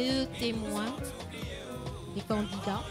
deux témoins, des candidats.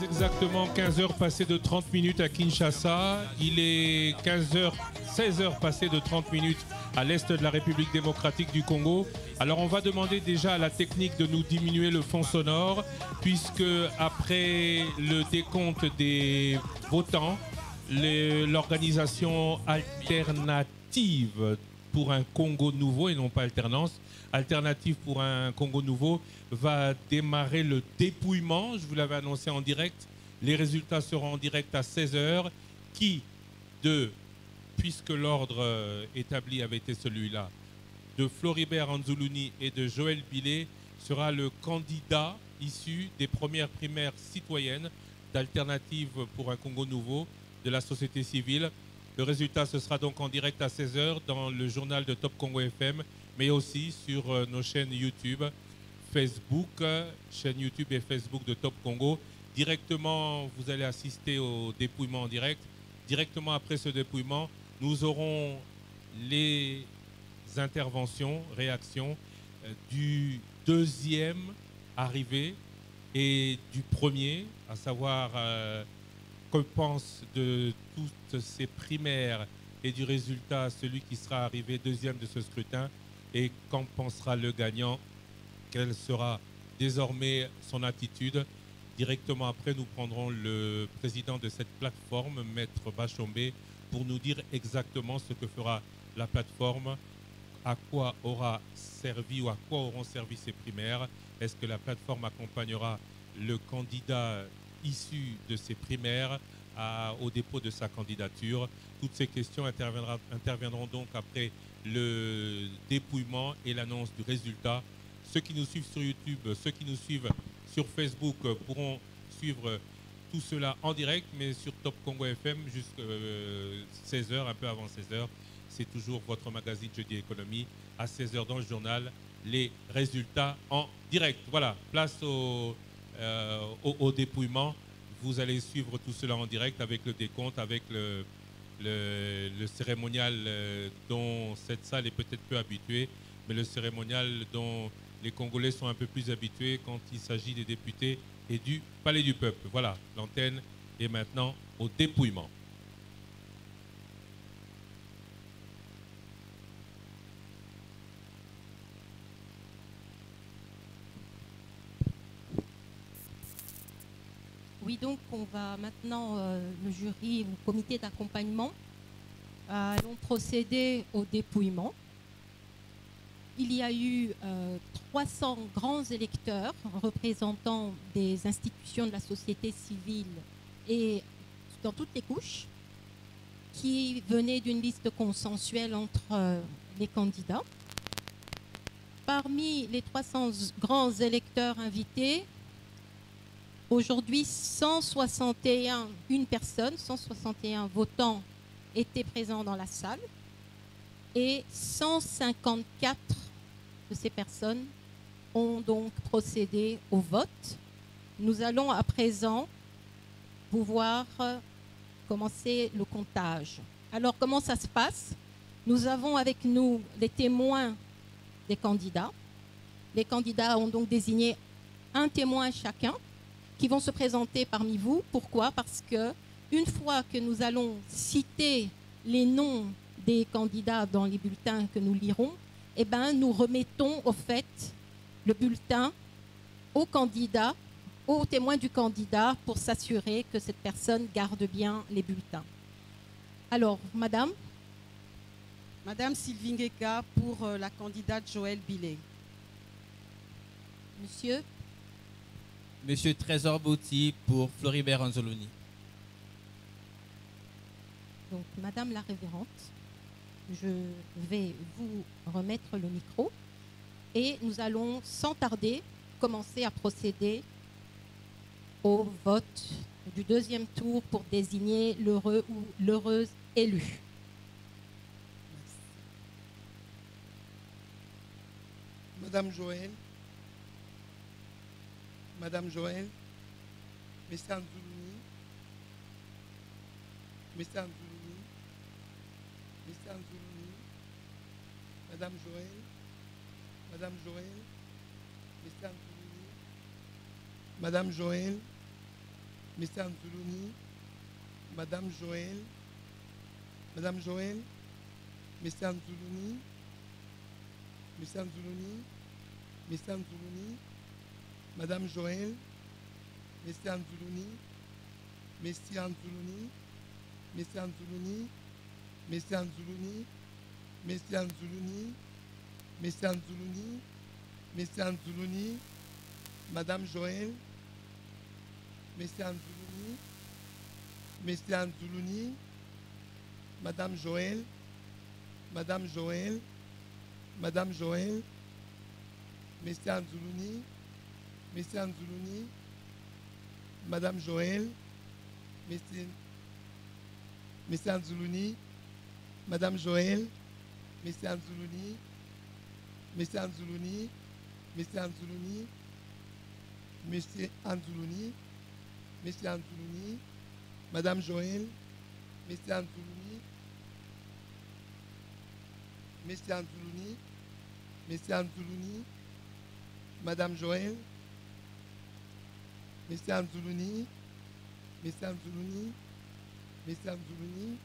Exactement 15 heures passées de 30 minutes à Kinshasa. Il est 16 heures passées de 30 minutes à l'est de la République démocratique du Congo. Alors on va demander déjà à la technique de nous diminuer le fond sonore, puisque après le décompte des votants, l'organisation alternative pour un Congo nouveau, et non pas alternance, alternative pour un Congo nouveau, va démarrer le dépouillement. Je vous l'avais annoncé en direct. Les résultats seront en direct à 16h. Puisque l'ordre établi avait été celui-là, de Floribert Anzuluni et de Joël Billet, sera le candidat issu des premières primaires citoyennes d'Alternative pour un Congo nouveau de la société civile. Le résultat, ce sera donc en direct à 16h dans le journal de Top Congo FM, mais aussi sur nos chaînes YouTube, Facebook, chaîne YouTube et Facebook de Top Congo. Directement, vous allez assister au dépouillement en direct. Directement après ce dépouillement, nous aurons les interventions, réactions du deuxième arrivé et du premier, à savoir que pense de toutes ces primaires et du résultat celui qui sera arrivé deuxième de ce scrutin, et qu'en pensera le gagnant, quelle sera désormais son attitude. Directement après, nous prendrons le président de cette plateforme, Maître Bachombe, pour nous dire exactement ce que fera la plateforme, à quoi aura servi ou à quoi auront servi ces primaires. Est-ce que la plateforme accompagnera le candidat issu de ces primaires au dépôt de sa candidature? Toutes ces questions interviendront donc après le dépouillement et l'annonce du résultat. Ceux qui nous suivent sur YouTube, ceux qui nous suivent sur Facebook pourront suivre tout cela en direct, mais sur Top Congo FM jusqu'à 16h, un peu avant 16h. C'est toujours votre magazine Jeudi Économie. À 16h dans le journal, les résultats en direct. Voilà, place au dépouillement. Vous allez suivre tout cela en direct avec le décompte, avec le cérémonial dont cette salle est peut-être peu habituée, mais le cérémonial dont les Congolais sont un peu plus habitués quand il s'agit des députés et du Palais du Peuple. Voilà, l'antenne est maintenant au dépouillement. Oui, donc on va maintenant, le jury, le comité d'accompagnement, allons procéder au dépouillement. Il y a eu 300 grands électeurs représentant des institutions de la société civile et dans toutes les couches, qui venaient d'une liste consensuelle entre les candidats. Parmi les 300 grands électeurs invités, aujourd'hui 161 votants étaient présents dans la salle et 154 de ces personnes ont donc procédé au vote. Nous allons à présent pouvoir commencer le comptage. Alors, comment ça se passe? Nous avons avec nous les témoins des candidats. Les candidats ont donc désigné un témoin chacun qui vont se présenter parmi vous. Pourquoi? Parce que une fois que nous allons citer les noms des candidats dans les bulletins que nous lirons, eh ben, nous remettons au fait le bulletin au candidat, au témoin du candidat, pour s'assurer que cette personne garde bien les bulletins. Alors, madame? Madame Sylvie Ngeka pour la candidate Joël Billet. Monsieur? Monsieur Trésor Bouti pour Floribert Anzoloni. Donc, madame la révérende, je vais vous remettre le micro et nous allons sans tarder commencer à procéder au vote du deuxième tour pour désigner l'heureux ou l'heureuse élue. Madame Joël, Madame Joël, Messieurs Anzuluni, Messieurs Anzuluni, Messieurs Anzuluni, Madame Joël, Madame Joël, Messieurs Anzuluni, Madame Joël, Messieurs Anzuluni, Madame Joël, Madame Joël, Messieurs Anzuluni, Messieurs Anzuluni, Messieurs Anzuluni, Madame Joël, Messieurs Anzuluni, Messieurs Anzuluni, Messieurs Anzuluni, Messieurs Anzuluni, Messieurs Anzuluni, Messieurs Anzuluni, Messieurs Anzuluni, Madame Joël, Messieurs Anzuluni, Messieurs Anzuluni, Madame Joël, Madame Joël, Madame Joël, Messieurs Anzuluni, Messieurs Anzuluni, Madame Joël, Messieurs Anzuluni, Madame Joël, Messieurs Anzuluni, Messieurs Anzuluni, Messieurs Anzuluni, Messieurs Anzuluni, Messieurs Anzuluni, Madame Joël, Messieurs Anzuluni, Messieurs Anzuluni, Messieurs Anzuluni, Madame Joël, Messieurs Anzuluni, Messieurs Anzuluni, Messieurs Anzuluni.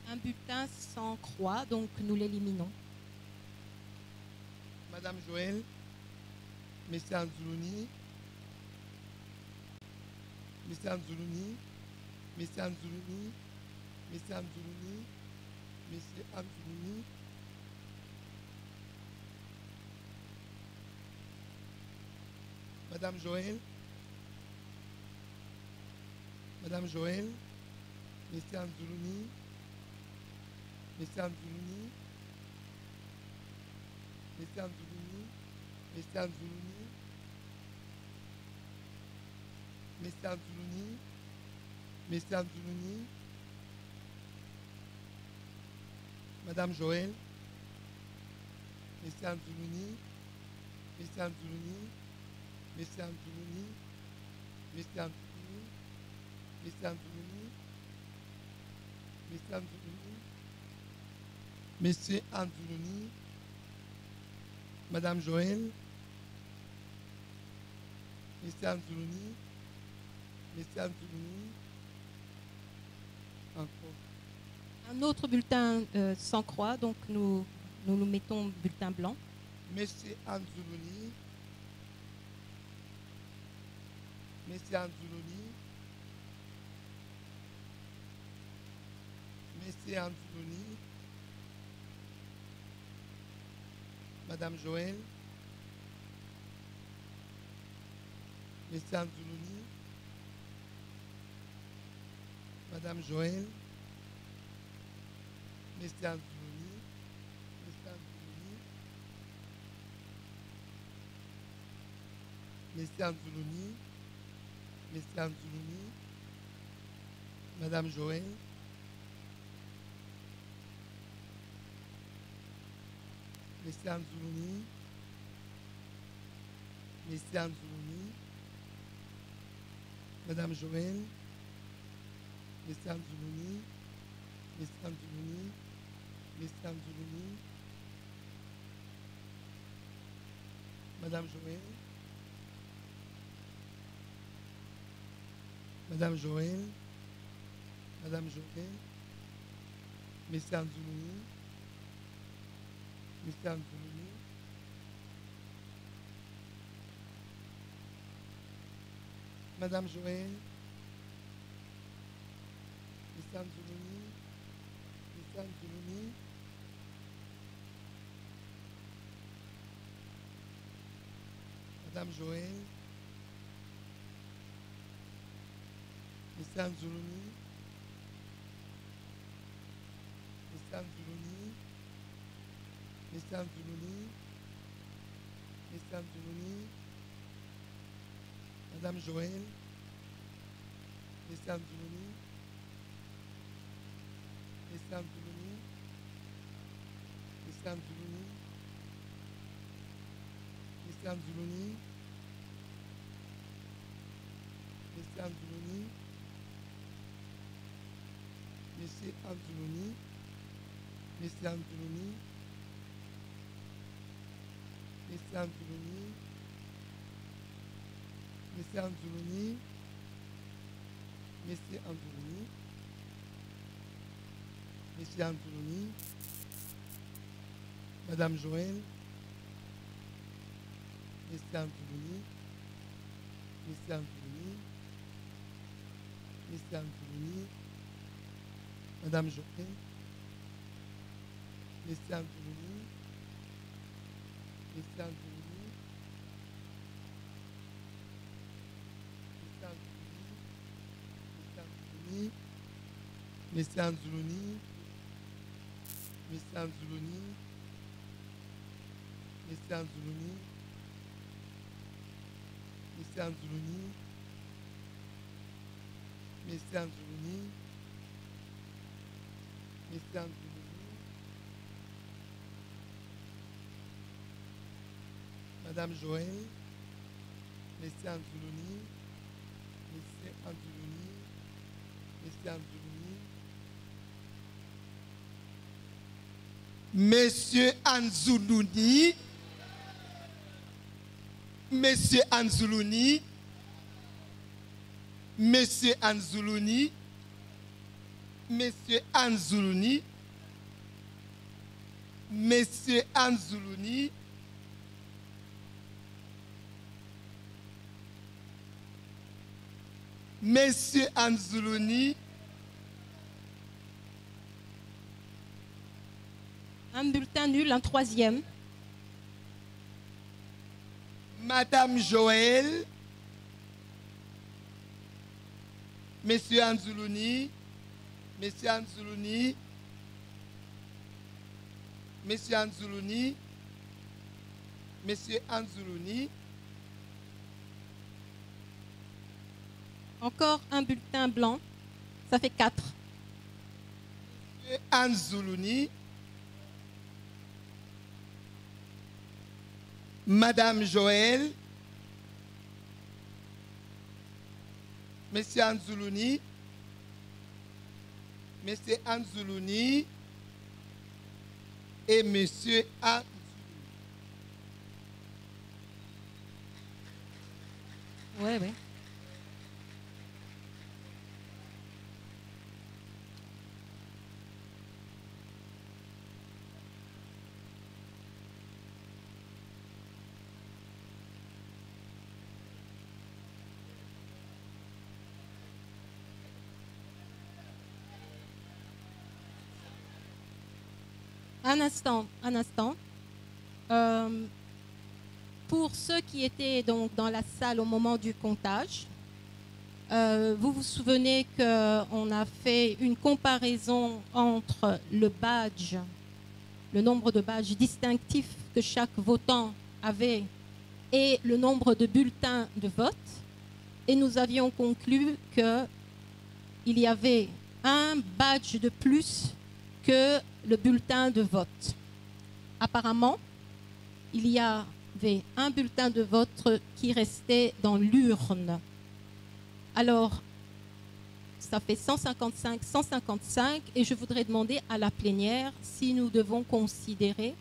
Un bulletin sans croix, donc nous l'éliminons. Madame Joël, Messieurs Anzuluni, Messieurs Anzuluni, Messieurs Anzuluni, Messieurs Anzuluni, Messieurs Anzuluni, Madame Joël, Madame Joël, Messieurs Anzuluni, Messieurs Anzuluni, Messieurs Anzuluni, Messieurs Anzuluni, Messieurs Anzuluni, Messieurs Anzuluni, Madame Joël, Messieurs Anzuluni, Messieurs Anzuluni, Messieurs Anzuluni, Messieurs Anzuluni, Messieurs Anzuluni, Messieurs Anzuluni, Messieurs Anzuluni, Madame Joël, Messieurs Anzuluni, Messieurs Anzuluni, encore. Un autre bulletin sans croix, donc nous mettons bulletin blanc. Messieurs Anzuluni, Messieurs Anzuluni, Messieurs Anzuluni, Madame Joël, Messieurs Anzuluni, Madame Joël, Messieurs Anzuluni, Messieurs Anzuluni, Messieurs Anzuluni, Messieurs Anzuluni, Madame Joël, Messieurs Anzuluni, Messieurs Anzoulouni, Madame Joël, Messieurs Anzoulouni, Messieurs Anzoulouni, Messieurs Anzoulouni, Madame Joël, Madame Joël, Madame Joël, Messieurs Anzoulouni, Messieurs Anzoulouni, Madame Joël, Messieurs Anzoulouni, Messieurs Anzoulouni, Madame Joël, Messieurs Anzoulouni, Messieurs Anzoulouni, Messieurs Anzoulouni, Messieurs Anzoulouni, Madame Joël, Messieurs Anzoulouni, Messieurs Anzoulouni, Messieurs Anzoulouni, Messieurs Anzoulouni, Messieurs Anzoulouni, Messieurs Anzoulouni, Messieurs Anzoulouni, Messieurs Anzoulouni, Messieurs Anzoulouni, Messieurs Anzoulouni, Messieurs Anzoulouni, Madame Joël, Messieurs Anzoulouni, Messieurs Anzoulouni, Messieurs Anzoulouni, Madame Joël, Messieurs Anzoulouni, Messieurs Anzoulouni, Messieurs Anzoulouni, Messieurs Anzoulouni, Messieurs Anzoulouni, Messieurs Anzoulouni, Messieurs Anzoulouni, Messieurs Anzoulouni, Madame Joël, Messieurs Anzoulouni, Messieurs Anzoulouni, Messieurs Anzoulouni, Monsieur Anzoulouni, Monsieur Anzoulouni, Monsieur Anzoulouni, Monsieur Anzoulouni, Monsieur Anzoulouni, Monsieur Anzoulouni, Un bulletin nul, un troisième. Madame Joël, Monsieur Anzoulouni, Monsieur Anzoulouni, Monsieur Anzoulouni, Monsieur Anzoulouni, Encore un bulletin blanc. Ça fait 4. Monsieur Anzoulouni, Madame Joël, Monsieur Anzoulouni, Monsieur Anzoulouni et Monsieur Anzoulouni. Ouais, ouais. Un instant, un instant. Pour ceux qui étaient donc dans la salle au moment du comptage, vous vous souvenez qu'on a fait une comparaison entre le badge, le nombre de badges distinctifs que chaque votant avait et le nombre de bulletins de vote. Et nous avions conclu qu'il y avait un badge de plus que le bulletin de vote. Apparemment, il y a avait un bulletin de vote qui restait dans l'urne. Alors, ça fait 155, 155, et je voudrais demander à la plénière si nous devons considérer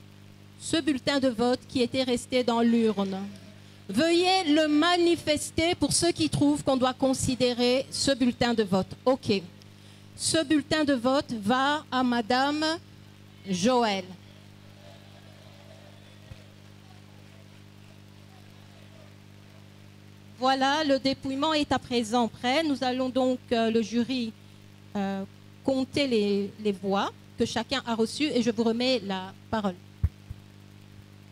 ce bulletin de vote qui était resté dans l'urne. Veuillez le manifester pour ceux qui trouvent qu'on doit considérer ce bulletin de vote. OK. Ce bulletin de vote va à Madame Joël. Voilà, le dépouillement est à présent prêt. Nous allons donc, le jury, compter les voix que chacun a reçues et je vous remets la parole.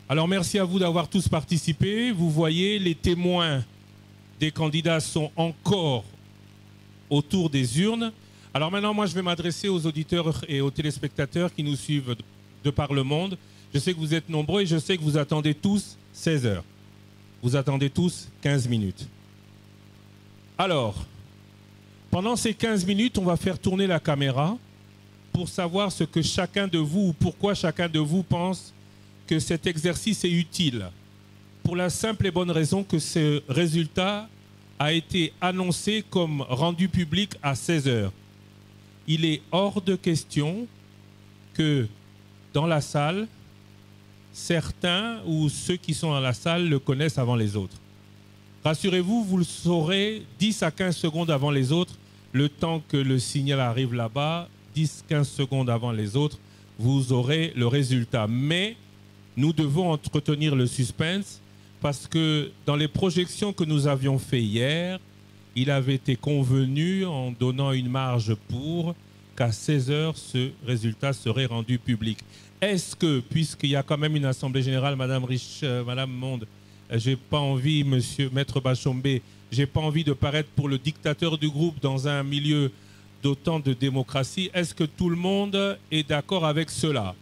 Alors, merci à vous d'avoir tous participé. Vous voyez, les témoins des candidats sont encore autour des urnes. Alors maintenant, moi, je vais m'adresser aux auditeurs et aux téléspectateurs qui nous suivent de par le monde. Je sais que vous êtes nombreux et je sais que vous attendez tous 16 heures. Vous attendez tous 15 minutes. Alors, pendant ces 15 minutes, on va faire tourner la caméra pour savoir ce que chacun de vous ou pourquoi chacun de vous pense que cet exercice est utile. Pour la simple et bonne raison que ce résultat a été annoncé comme rendu public à 16 heures. Il est hors de question que dans la salle, certains ou ceux qui sont dans la salle le connaissent avant les autres. Rassurez-vous, vous le saurez 10 à 15 secondes avant les autres, le temps que le signal arrive là-bas, 10-15 secondes avant les autres, vous aurez le résultat. Mais nous devons entretenir le suspense parce que dans les projections que nous avions faites hier, il avait été convenu en donnant une marge pour qu'à 16 heures, ce résultat serait rendu public. Est-ce que, puisqu'il y a quand même une assemblée générale, Madame Rich, Madame Monde, j'ai pas envie, Monsieur Maître Bachombe, j'ai pas envie de paraître pour le dictateur du groupe dans un milieu d'autant de démocratie. Est-ce que tout le monde est d'accord avec cela?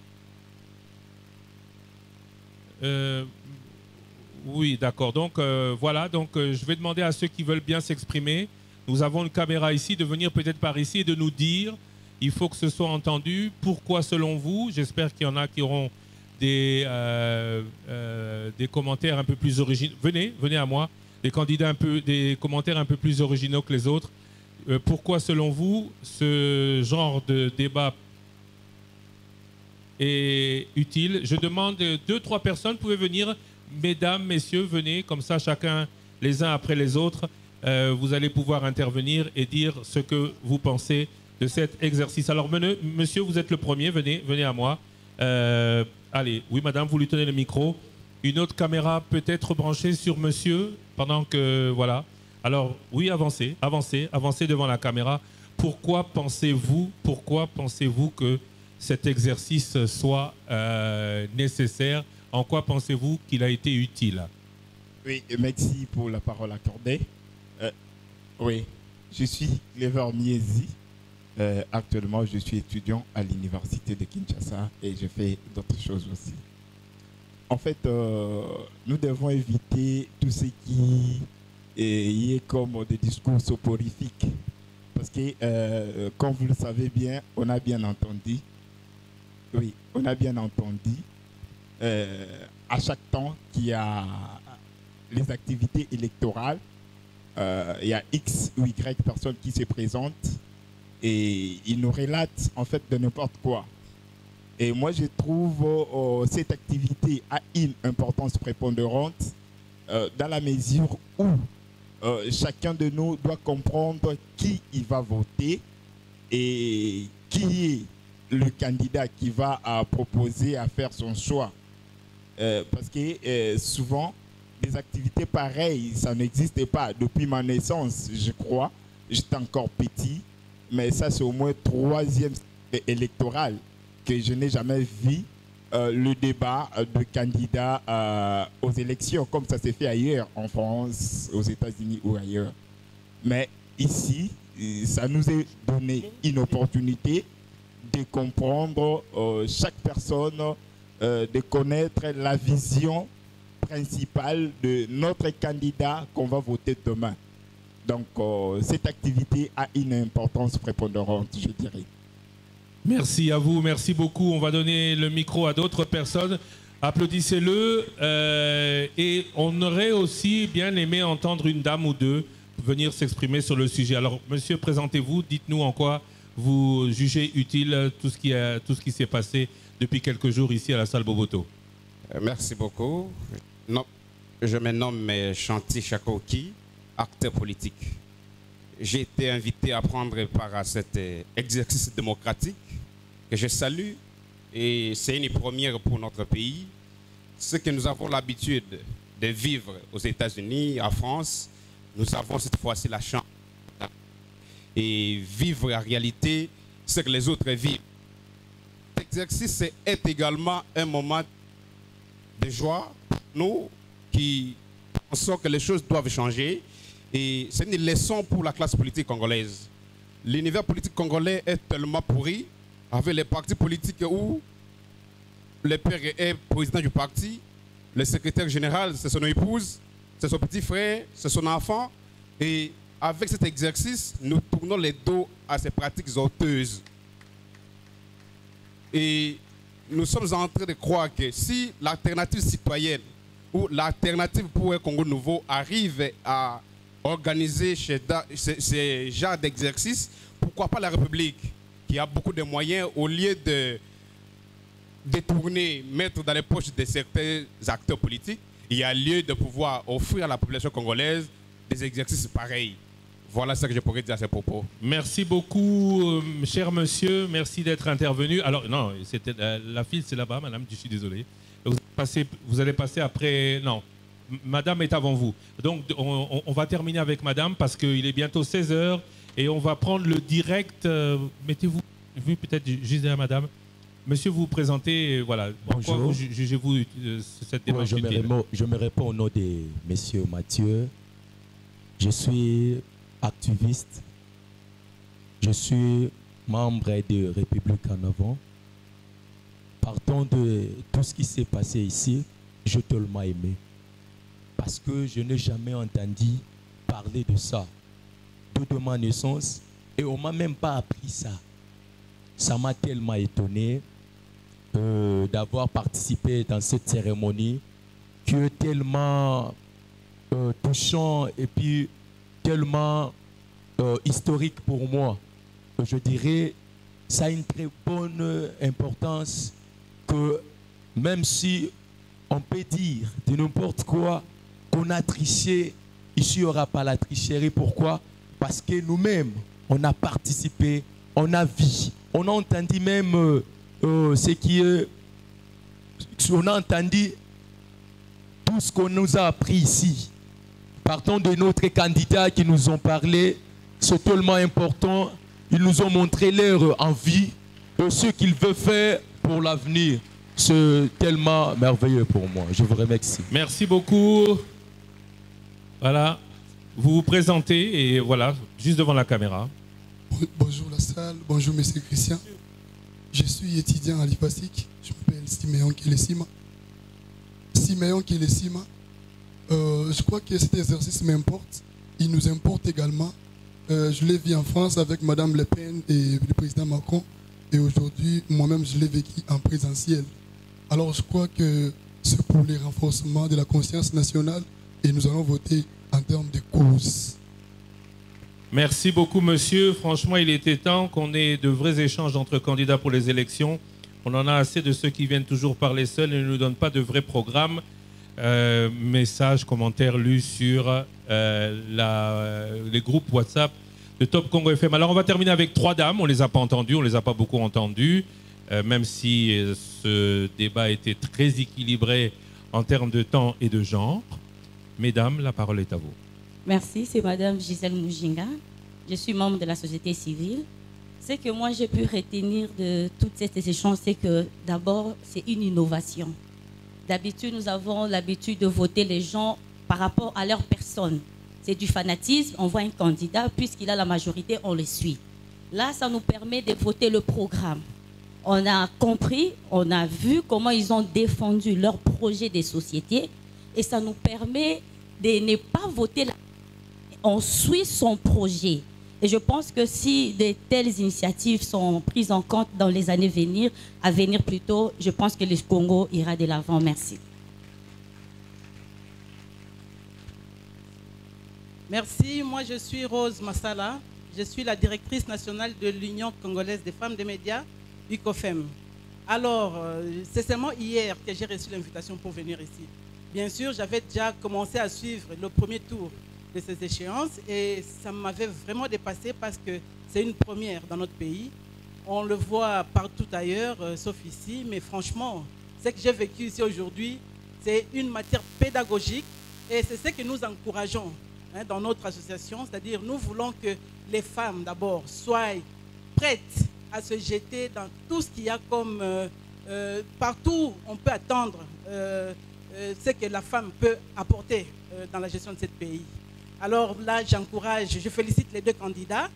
Oui, d'accord. Donc voilà, donc je vais demander à ceux qui veulent bien s'exprimer. Nous avons une caméra ici, de venir peut-être par ici et de nous dire, il faut que ce soit entendu, pourquoi selon vous, j'espère qu'il y en a qui auront des commentaires un peu plus originaux. Venez à moi, des commentaires un peu plus originaux que les autres. Pourquoi selon vous, ce genre de débat est utile? Je demande 2-3 personnes, vous pouvez venir, mesdames, messieurs, venez, comme ça chacun les uns après les autres, vous allez pouvoir intervenir et dire ce que vous pensez de cet exercice. Alors monsieur, vous êtes le premier, venez à moi. Allez, oui madame, vous lui tenez le micro. Une autre caméra peut être branchée sur monsieur pendant que, voilà. Alors oui, avancez devant la caméra. Pourquoi pensez-vous que cet exercice soit nécessaire? En quoi pensez-vous qu'il a été utile? Oui, merci pour la parole accordée. Oui, je suis Clever Miezi. Actuellement, je suis étudiant à l'université de Kinshasa et je fais d'autres choses aussi. En fait, nous devons éviter tout ce qui est comme des discours soporifiques. Parce que, comme vous le savez bien, on a bien entendu, à chaque temps qu'il y a les activités électorales, il y a X ou Y personnes qui se présentent et ils nous relatent en fait de n'importe quoi. Et moi, je trouve cette activité a une importance prépondérante dans la mesure où chacun de nous doit comprendre qui il va voter et qui est le candidat qui va proposer à faire son choix. Parce que souvent, des activités pareilles, ça n'existait pas depuis ma naissance, je crois. J'étais encore petit, mais ça c'est au moins 3e électoral que je n'ai jamais vu le débat de candidats aux élections comme ça s'est fait ailleurs, en France, aux États-Unis ou ailleurs. Mais ici, ça nous a donné une opportunité de comprendre chaque personne, de connaître la vision principale de notre candidat qu'on va voter demain. Donc, cette activité a une importance prépondérante, je dirais. Merci à vous, merci beaucoup. On va donner le micro à d'autres personnes. Applaudissez-le. Et on aurait aussi bien aimé entendre une dame ou deux venir s'exprimer sur le sujet. Alors, monsieur, présentez-vous. Dites-nous en quoi vous jugez utile tout ce qui s'est passé depuis quelques jours ici à la salle Boboto. Merci beaucoup. Non, je me nomme Chanty Chakoki, acteur politique. J'ai été invité à prendre part à cet exercice démocratique que je salue. Et c'est une première pour notre pays. Ce que nous avons l'habitude de vivre aux États-Unis, en France, nous avons cette fois-ci la chance et vivre en réalité ce que les autres vivent. Cet exercice est également un moment de joie pour nous qui pensons que les choses doivent changer. Et c'est une leçon pour la classe politique congolaise. L'univers politique congolais est tellement pourri, avec les partis politiques où le père est président du parti, le secrétaire général, c'est son épouse, c'est son petit frère, c'est son enfant. Et avec cet exercice, nous tournons les dos à ces pratiques honteuses. Et nous sommes en train de croire que si l'alternative citoyenne ou l'alternative pour un Congo nouveau arrive à organiser ces genres d'exercices, pourquoi pas la République, qui a beaucoup de moyens, au lieu de détourner, mettre dans les poches de certains acteurs politiques, il y a lieu de pouvoir offrir à la population congolaise des exercices pareils. Voilà ce que je pourrais dire à ces propos. Merci beaucoup, cher monsieur. Merci d'être intervenu. Alors, non, la file, c'est là-bas, madame, je suis désolé. Vous allez passer après... Non, madame est avant vous. Donc, on va terminer avec madame parce qu'il est bientôt 16 h et on va prendre le direct. Mettez-vous peut-être juste derrière madame. Monsieur, vous vous présentez, voilà. Bonjour. Pourquoi jugez-vous cette démarche utile? Je me réponds au nom de monsieur Mathieu. Je suis activiste. Je suis membre de République en avant. Partant de tout ce qui s'est passé ici, j'ai tellement aimé. Parce que je n'ai jamais entendu parler de ça. De ma naissance. Et on ne m'a même pas appris ça. Ça m'a tellement étonné d'avoir participé dans cette cérémonie qui est tellement touchant et puis tellement historique pour moi. Je dirais ça a une très bonne importance que même si on peut dire de n'importe quoi qu'on a triché, ici il n'y aura pas la tricherie. Pourquoi? Parce que nous-mêmes, on a participé, on a vu, on a entendu même ce qui est... On a entendu tout ce qu'on nous a appris ici. Partons de notre candidats qui nous ont parlé, c'est tellement important. Ils nous ont montré leur envie et ce qu'ils veulent faire pour l'avenir. C'est tellement merveilleux pour moi. Je vous remercie. Merci beaucoup. Voilà. Vous vous présentez et voilà, juste devant la caméra. Bonjour la salle, bonjour monsieur Christian. Je suis étudiant à l'IPASIC, je m'appelle Siméon Kélesima. Je crois que cet exercice m'importe, il nous importe également. Je l'ai vu en France avec Madame Le Pen et le président Macron. Et aujourd'hui, moi-même, je l'ai vécu en présentiel. Alors je crois que c'est pour le renforcement de la conscience nationale et nous allons voter en termes de cause. Merci beaucoup, monsieur. Franchement, il était temps qu'on ait de vrais échanges entre candidats pour les élections. On en a assez de ceux qui viennent toujours parler seuls et ne nous donnent pas de vrais programmes. Messages, commentaires lus sur les groupes WhatsApp de Top Congo FM. Alors, on va terminer avec 3 dames. On ne les a pas entendues, on ne les a pas beaucoup entendues, même si ce débat était très équilibré en termes de temps et de genre. Mesdames, la parole est à vous. Merci, c'est Madame Gisèle Moujinga. Je suis membre de la société civile. Ce que moi j'ai pu retenir de tous ces échanges, c'est que d'abord, c'est une innovation. D'habitude, nous avons l'habitude de voter les gens par rapport à leur personne. C'est du fanatisme, on voit un candidat, puisqu'il a la majorité, on le suit. Là, ça nous permet de voter le programme. On a compris, on a vu comment ils ont défendu leur projet de société et ça nous permet de ne pas voter on suit son projet. Et je pense que si de telles initiatives sont prises en compte dans les années à venir plutôt, je pense que le Congo ira de l'avant. Merci. Merci. Moi, je suis Rose Massala. Je suis la directrice nationale de l'Union congolaise des femmes des médias, UCOFEM. Alors, c'est seulement hier que j'ai reçu l'invitation pour venir ici. Bien sûr, j'avais déjà commencé à suivre le premier tour de ces échéances et ça m'avait vraiment dépassé parce que c'est une première dans notre pays. On le voit partout ailleurs, sauf ici, mais franchement, ce que j'ai vécu ici aujourd'hui, c'est une matière pédagogique et c'est ce que nous encourageons dans notre association, c'est-à-dire nous voulons que les femmes d'abord soient prêtes à se jeter dans tout ce qu'il y a comme partout on peut attendre ce que la femme peut apporter dans la gestion de ce pays. Alors là, j'encourage, je félicite les deux candidats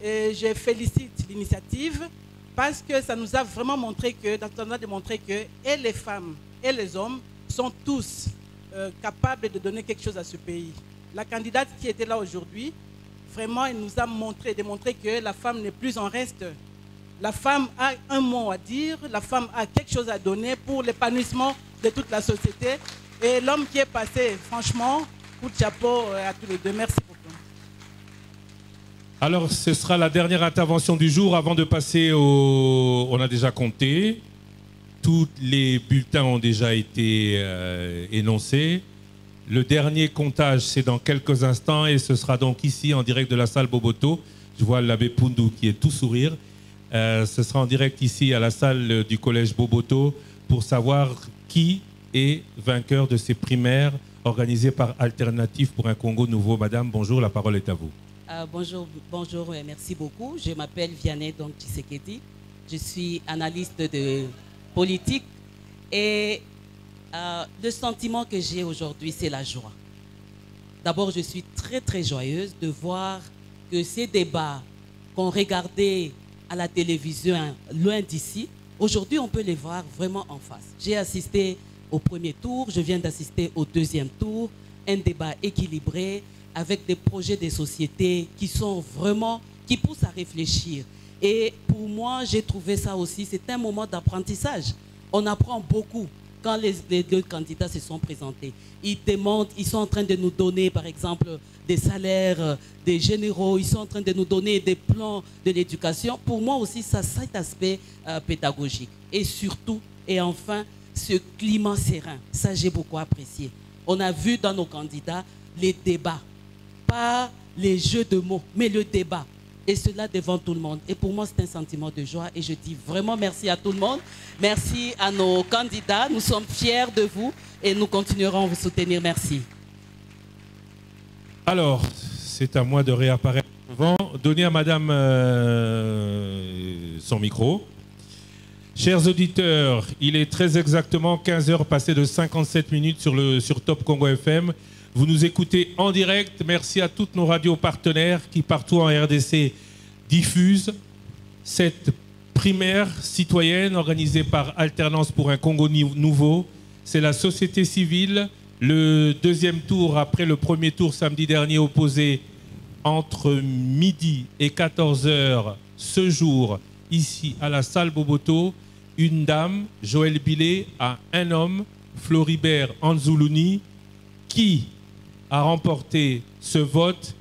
et je félicite l'initiative parce que ça nous a vraiment montré que, ça nous a démontré que et les femmes et les hommes sont tous capables de donner quelque chose à ce pays. La candidate qui était là aujourd'hui, vraiment, elle nous a démontré que la femme n'est plus en reste. La femme a un mot à dire, la femme a quelque chose à donner pour l'épanouissement de toute la société. Et l'homme qui est passé, franchement, coup de chapeau à tous les deux. Merci beaucoup. Alors, ce sera la dernière intervention du jour avant de passer au... On a déjà compté. Tous les bulletins ont déjà été énoncés. Le dernier comptage, c'est dans quelques instants et ce sera donc ici en direct de la salle Boboto. Je vois l'abbé Pundu qui est tout sourire. Ce sera en direct ici à la salle du collège Boboto pour savoir qui est vainqueur de ces primaires organisées par Alternative pour un Congo Nouveau. Madame, bonjour, la parole est à vous. Bonjour et merci beaucoup. Je m'appelle Vianney Tshisekedi. Je suis analyste de politique et le sentiment que j'ai aujourd'hui, c'est la joie. D'abord, je suis très, très joyeuse de voir que ces débats qu'on regardait à la télévision loin d'ici, aujourd'hui, on peut les voir vraiment en face. J'ai assisté au premier tour, je viens d'assister au deuxième tour, un débat équilibré avec des projets de société qui sont vraiment, qui poussent à réfléchir. Et pour moi, j'ai trouvé ça aussi, c'est un moment d'apprentissage. On apprend beaucoup. Quand les deux candidats se sont présentés, ils demandent, ils sont en train de nous donner, par exemple, des salaires des généraux, ils sont en train de nous donner des plans de l'éducation. Pour moi aussi, ça, cet aspect pédagogique. Et surtout, et enfin, ce climat serein. Ça, j'ai beaucoup apprécié. On a vu dans nos candidats les débats, pas les jeux de mots, mais le débat. Et cela devant tout le monde. Et pour moi, c'est un sentiment de joie. Et je dis vraiment merci à tout le monde. Merci à nos candidats. Nous sommes fiers de vous et nous continuerons à vous soutenir. Merci. Alors, c'est à moi de réapparaître devant. Donnez à madame son micro. Chers auditeurs, il est très exactement 15h passées de 57 minutes sur Top Congo FM. Vous nous écoutez en direct. Merci à toutes nos radios partenaires qui, partout en RDC, diffusent cette primaire citoyenne organisée par Alternance pour un Congo Nouveau. C'est la société civile. Le deuxième tour, après le premier tour samedi dernier, opposé entre midi et 14h ce jour, ici à la salle Boboto. Une dame, Joël Billet, à un homme, Floribert Anzoulouni, qui a remporté ce vote.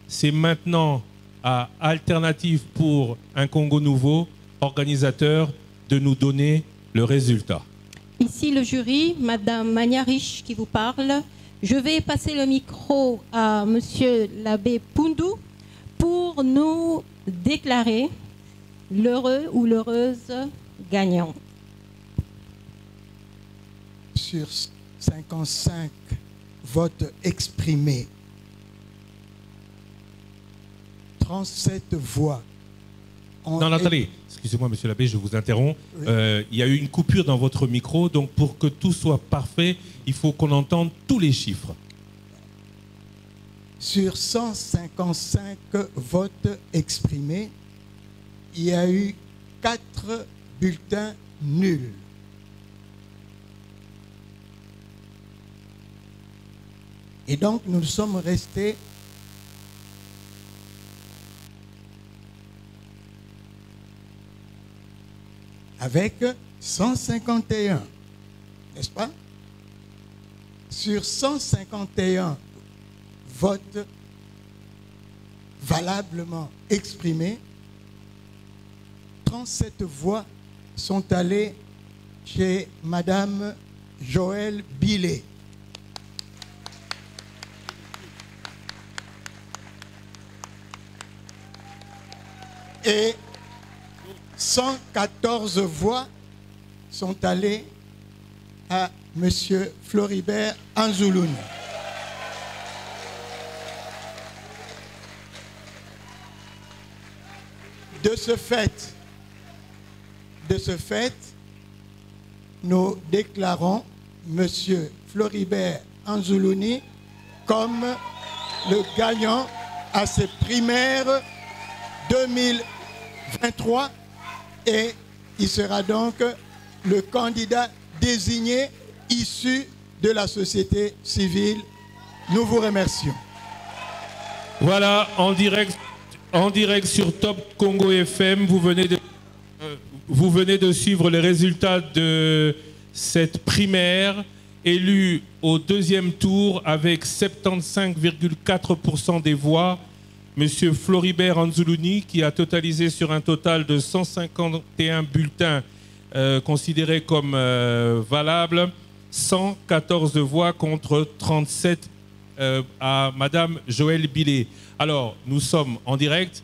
C'est maintenant à Alternative pour un Congo Nouveau, organisateur, de nous donner le résultat. Ici le jury, Madame Magnarich qui vous parle. Je vais passer le micro à Monsieur l'abbé Pundu pour nous déclarer l'heureux ou l'heureuse gagnant. Sur 55 votes exprimés, 37 voix. Non, attendez, excusez-moi, monsieur l'abbé, je vous interromps. Oui. Il y a eu une coupure dans votre micro, donc pour que tout soit parfait, il faut qu'on entende tous les chiffres. Sur 155 votes exprimés, il y a eu 4 bulletins nuls. Et donc, nous sommes restés avec 151. N'est-ce pas? Sur 151 votes valablement exprimés, 37 voix sont allées chez Madame Joëlle Billet. Et 114 voix sont allées à Monsieur Floribert Anzoulouni. De ce fait, nous déclarons Monsieur Floribert Anzoulouni comme le gagnant à ces primaires 2023 et il sera donc le candidat désigné issu de la société civile. Nous vous remercions. Voilà, en direct sur Top Congo FM, vous venez de suivre les résultats de cette primaire élue au deuxième tour avec 75,4% des voix. Monsieur Floribert Anzoulouni, qui a totalisé sur un total de 151 bulletins considérés comme valables, 114 voix contre 37 à Madame Joëlle Billet. Alors, nous sommes en direct.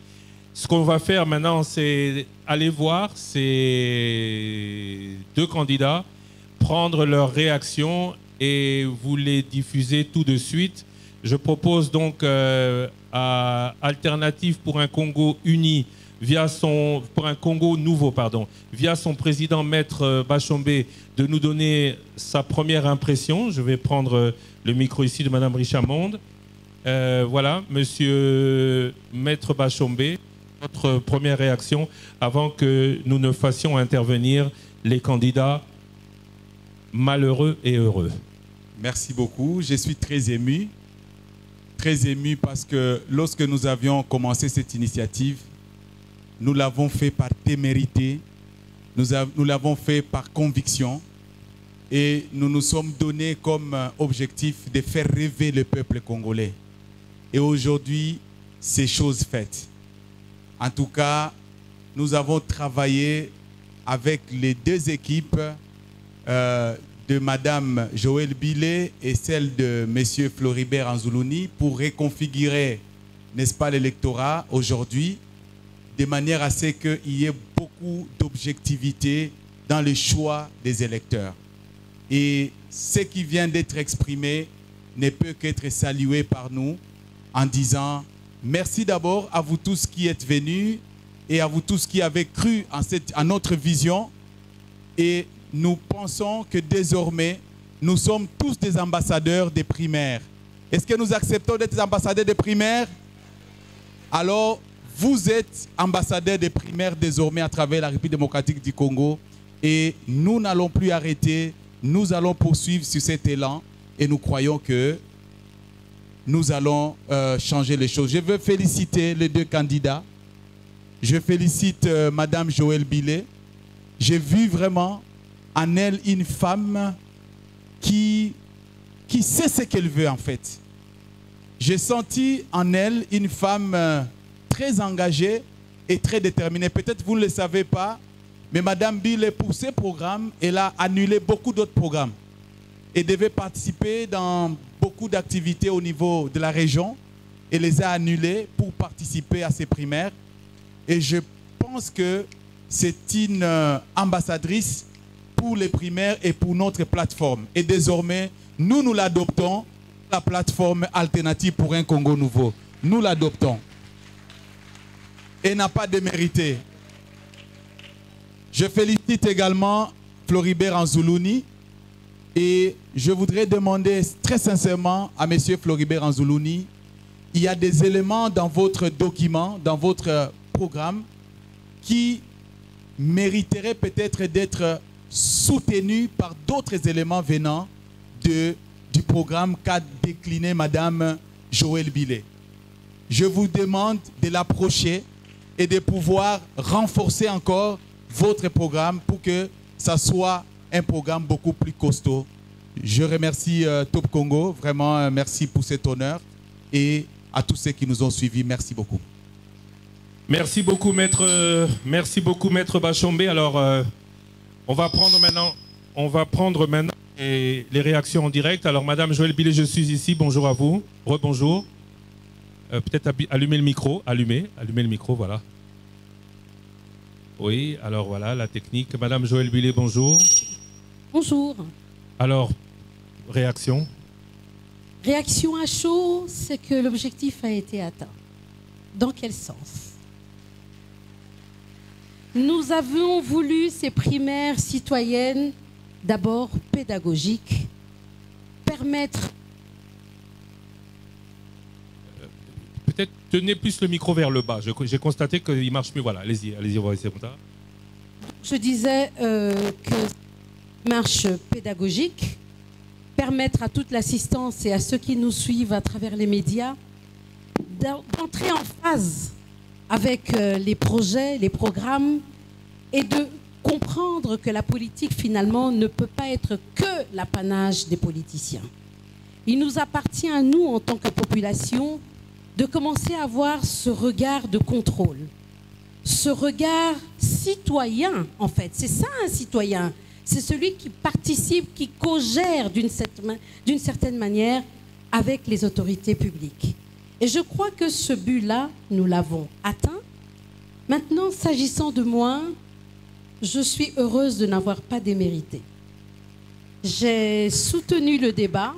Ce qu'on va faire maintenant, c'est aller voir ces deux candidats, prendre leurs réactions et vous les diffuser tout de suite. Je propose donc à Alternative pour un Congo uni, pour un Congo nouveau, pardon, via son président Maître Bashombe, de nous donner sa première impression. Je vais prendre le micro ici de Madame Richamonde. Voilà, Monsieur Maître Bashombe, votre première réaction avant que nous ne fassions intervenir les candidats malheureux et heureux. Merci beaucoup. Je suis très ému parce que lorsque nous avions commencé cette initiative, nous l'avons fait par témérité, nous l'avons fait par conviction et nous nous sommes donnés comme objectif de faire rêver le peuple congolais. Et aujourd'hui, c'est chose faite. En tout cas, nous avons travaillé avec les deux équipes de Madame Joëlle Billet et celle de Monsieur Floribert Anzoulouni pour reconfigurer, n'est-ce pas, l'électorat aujourd'hui, de manière à ce qu'il y ait beaucoup d'objectivité dans le choix des électeurs. Et ce qui vient d'être exprimé ne peut qu'être salué par nous en disant merci d'abord à vous tous qui êtes venus et à vous tous qui avez cru en notre vision. Et nous pensons que désormais, nous sommes tous des ambassadeurs des primaires. Est-ce que nous acceptons d'être des ambassadeurs des primaires? Alors, vous êtes ambassadeurs des primaires désormais à travers la République démocratique du Congo. Et nous n'allons plus arrêter, nous allons poursuivre sur cet élan et nous croyons que nous allons changer les choses. Je veux féliciter les deux candidats. Je félicite Madame Joëlle Billet. J'ai vu vraiment en elle une femme qui sait ce qu'elle veut en fait. J'ai senti en elle une femme très engagée et très déterminée. Peut-être vous ne le savez pas, mais Madame Billet, pour ces programmes, elle a annulé beaucoup d'autres programmes et devait participer dans beaucoup d'activités au niveau de la région et les a annulées pour participer à ces primaires. Et je pense que c'est une ambassadrice pour les primaires et pour notre plateforme. Et désormais, nous l'adoptons, la plateforme alternative pour un Congo nouveau. Nous l'adoptons. Et n'a pas démérité. Je félicite également Floribert Anzoulouni et je voudrais demander très sincèrement à M. Floribert Anzoulouni, il y a des éléments dans votre document, dans votre programme, qui mériteraient peut-être d'être soutenus par d'autres éléments venant du programme qu'a décliné Madame Joëlle Billet. Je vous demande de l'approcher et de pouvoir renforcer encore votre programme pour que ça soit un programme beaucoup plus costaud. Je remercie Top Congo, vraiment merci pour cet honneur et à tous ceux qui nous ont suivis, merci beaucoup. Merci beaucoup, maître Bachombe. Alors, on va prendre maintenant les réactions en direct. Alors, Madame Joëlle Billet, je suis ici. Bonjour à vous. Rebonjour. Peut-être allumer le micro. Allumer le micro, voilà. Oui, alors voilà, la technique. Madame Joëlle Billet, bonjour. Bonjour. Alors, réaction? Réaction à chaud, c'est que l'objectif a été atteint. Dans quel sens? Nous avons voulu ces primaires citoyennes, d'abord pédagogiques, permettre... Peut-être tenez plus le micro vers le bas. J'ai constaté qu'il marche mieux. Voilà, allez-y, on va essayer comme ça. Je disais que marche pédagogique, permettre à toute l'assistance et à ceux qui nous suivent à travers les médias d'entrer en phase avec les projets, les programmes et de comprendre que la politique finalement ne peut pas être que l'apanage des politiciens. Il nous appartient à nous en tant que population de commencer à avoir ce regard de contrôle, ce regard citoyen en fait. C'est ça un citoyen, c'est celui qui participe, qui co-gère d'une certaine manière avec les autorités publiques. Et je crois que ce but-là, nous l'avons atteint. Maintenant, s'agissant de moi, je suis heureuse de n'avoir pas démérité. J'ai soutenu le débat.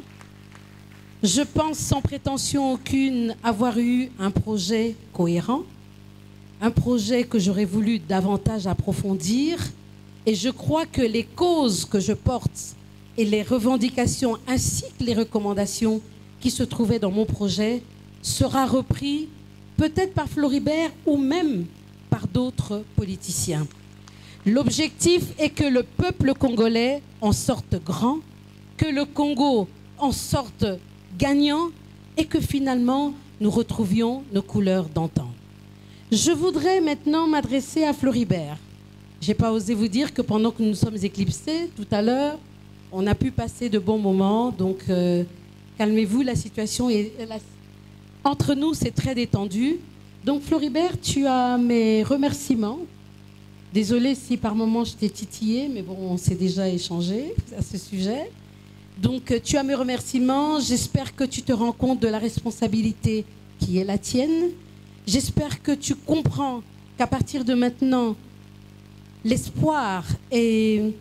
Je pense sans prétention aucune avoir eu un projet cohérent, un projet que j'aurais voulu davantage approfondir. Et je crois que les causes que je porte et les revendications ainsi que les recommandations qui se trouvaient dans mon projet sera repris peut-être par Floribert ou même par d'autres politiciens. L'objectif est que le peuple congolais en sorte grand, que le Congo en sorte gagnant et que finalement nous retrouvions nos couleurs d'antan. Je voudrais maintenant m'adresser à Floribert. Je n'ai pas osé vous dire que pendant que nous sommes éclipsés tout à l'heure, on a pu passer de bons moments, donc calmez-vous, la situation est... Entre nous, c'est très détendu. Donc, Floribert, tu as mes remerciements. Désolée si par moments je t'ai titillé, mais bon, on s'est déjà échangé à ce sujet. Donc, tu as mes remerciements. J'espère que tu te rends compte de la responsabilité qui est la tienne. J'espère que tu comprends qu'à partir de maintenant, l'espoir et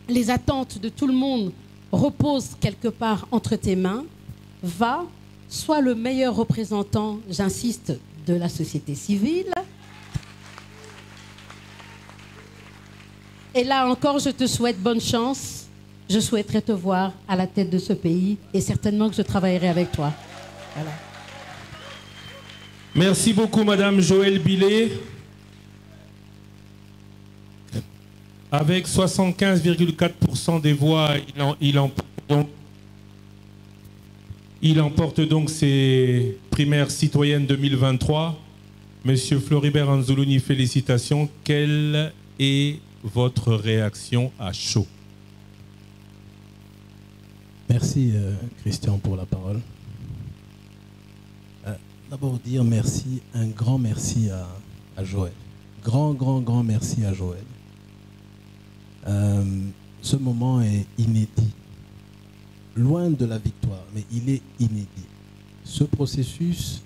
les attentes de tout le monde reposent quelque part entre tes mains. Va... Sois le meilleur représentant, j'insiste, de la société civile. Et là encore, je te souhaite bonne chance. Je souhaiterais te voir à la tête de ce pays et certainement que je travaillerai avec toi. Voilà. Merci beaucoup, Madame Joëlle Billet. Avec 75,4% des voix, il emporte donc ces primaires citoyennes 2023. Monsieur Floribert Anzoulouni, félicitations. Quelle est votre réaction à chaud? Merci Christian pour la parole. D'abord dire merci, un grand merci à Joël. Grand merci à Joël. Ce moment est inédit. Loin de la victoire, mais il est inédit. Ce processus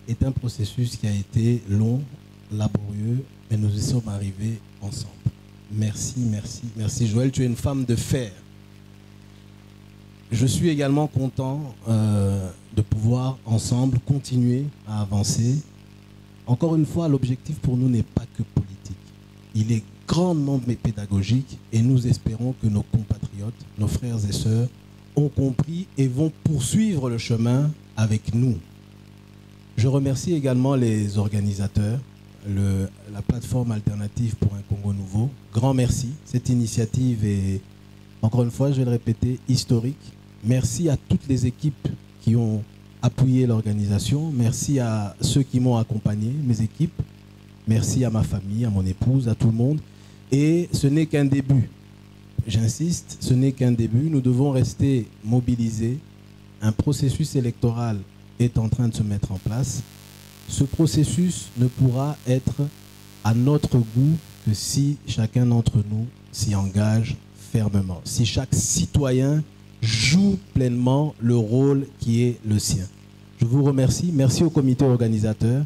est un processus qui a été long, laborieux, mais nous y sommes arrivés ensemble. Merci, merci, merci Joël, tu es une femme de fer. Je suis également content de pouvoir ensemble continuer à avancer. Encore une fois, l'objectif pour nous n'est pas que politique. Il est grandement pédagogique et nous espérons que nos compatriotes, nos frères et sœurs, ont compris et vont poursuivre le chemin avec nous. Je remercie également les organisateurs, la plateforme alternative pour un Congo nouveau. Grand merci. Cette initiative est, encore une fois, je vais le répéter, historique. Merci à toutes les équipes qui ont appuyé l'organisation. Merci à ceux qui m'ont accompagné, mes équipes. Merci à ma famille, à mon épouse, à tout le monde. Et ce n'est qu'un début. J'insiste, ce n'est qu'un début. Nous devons rester mobilisés. Un processus électoral est en train de se mettre en place. Ce processus ne pourra être à notre goût que si chacun d'entre nous s'y engage fermement. Si chaque citoyen joue pleinement le rôle qui est le sien. Je vous remercie. Merci au comité organisateur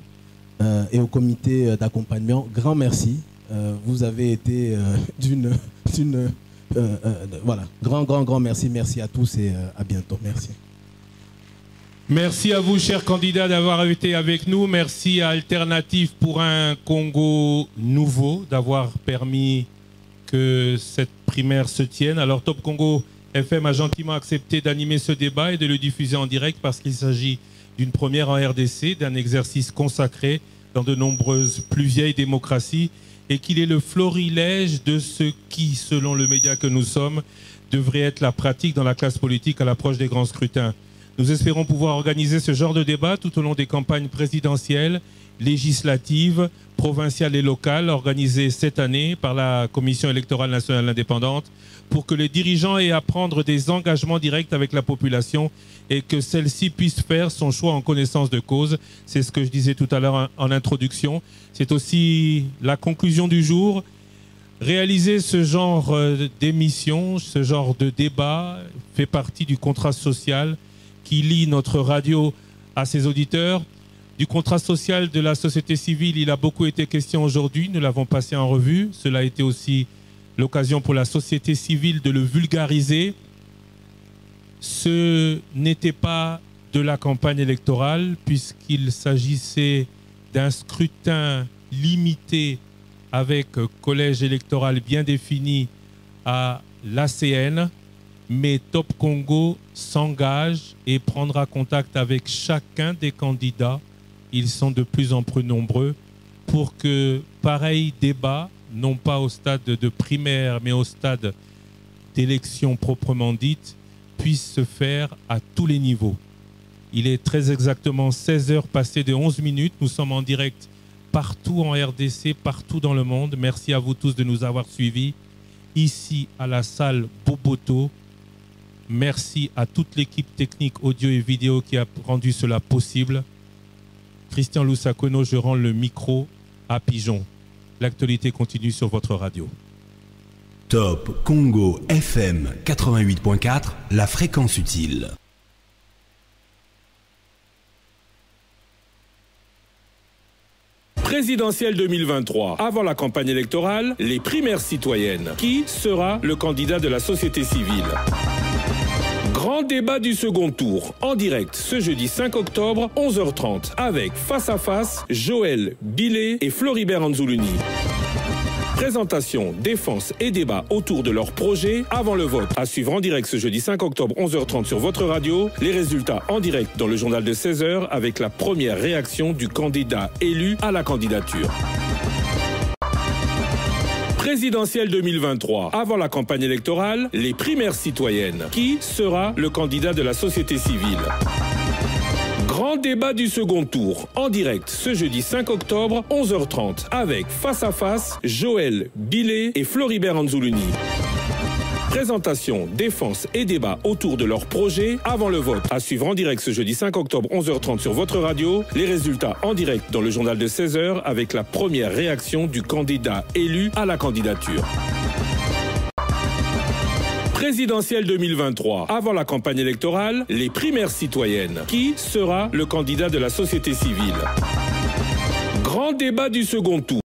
et au comité d'accompagnement. Grand merci. Vous avez été voilà. Grand merci. Merci à tous et à bientôt. Merci. Merci à vous, chers candidats, d'avoir été avec nous. Merci à Alternative pour un Congo nouveau, d'avoir permis que cette primaire se tienne. Alors, Top Congo FM a gentiment accepté d'animer ce débat et de le diffuser en direct parce qu'il s'agit d'une première en RDC, d'un exercice consacré dans de nombreuses plus vieilles démocraties et qu'il est le florilège de ce qui, selon le média que nous sommes, devrait être la pratique dans la classe politique à l'approche des grands scrutins. Nous espérons pouvoir organiser ce genre de débat tout au long des campagnes présidentielles, législatives, provinciales et locales organisées cette année par la Commission électorale nationale indépendante pour que les dirigeants aient à prendre des engagements directs avec la population et que celle-ci puisse faire son choix en connaissance de cause. C'est ce que je disais tout à l'heure en introduction. C'est aussi la conclusion du jour. Réaliser ce genre d'émission, ce genre de débat fait partie du contrat social qui lie notre radio à ses auditeurs. Du contrat social de la société civile, il a beaucoup été question aujourd'hui. Nous l'avons passé en revue. Cela a été aussi l'occasion pour la société civile de le vulgariser. Ce n'était pas de la campagne électorale puisqu'il s'agissait d'un scrutin limité avec collège électoral bien défini à l'ACN. Mais Top Congo s'engage et prendra contact avec chacun des candidats. Ils sont de plus en plus nombreux pour que pareil débat, non pas au stade de primaire, mais au stade d'élection proprement dite, puisse se faire à tous les niveaux. Il est très exactement 16h passées de 11 minutes. Nous sommes en direct partout en RDC, partout dans le monde. Merci à vous tous de nous avoir suivis ici à la salle Boboto. Merci à toute l'équipe technique audio et vidéo qui a rendu cela possible. Christian Loussakono, je rends le micro à Pigeon. L'actualité continue sur votre radio. Top Congo FM 88.4, la fréquence utile. Présidentielle 2023. Avant la campagne électorale, les primaires citoyennes. Qui sera le candidat de la société civile ? Grand débat du second tour, en direct ce jeudi 5 octobre, 11h30, avec face à face, Joël Billet et Floribert Anzoulouni. Présentation, défense et débat autour de leur projet avant le vote. À suivre en direct ce jeudi 5 octobre, 11h30 sur votre radio. Les résultats en direct dans le journal de 16h avec la première réaction du candidat élu à la candidature. Présidentielle 2023. Avant la campagne électorale, les primaires citoyennes. Qui sera le candidat de la société civile ? Grand débat du second tour, en direct ce jeudi 5 octobre, 11h30, avec face à face, Joël Billet et Floribert Anzoulouni. Présentation, défense et débat autour de leur projet avant le vote. À suivre en direct ce jeudi 5 octobre, 11h30 sur votre radio. Les résultats en direct dans le journal de 16h avec la première réaction du candidat élu à la candidature. Présidentielle 2023. Avant la campagne électorale, les primaires citoyennes. Qui sera le candidat de la société civile ? Grand débat du second tour.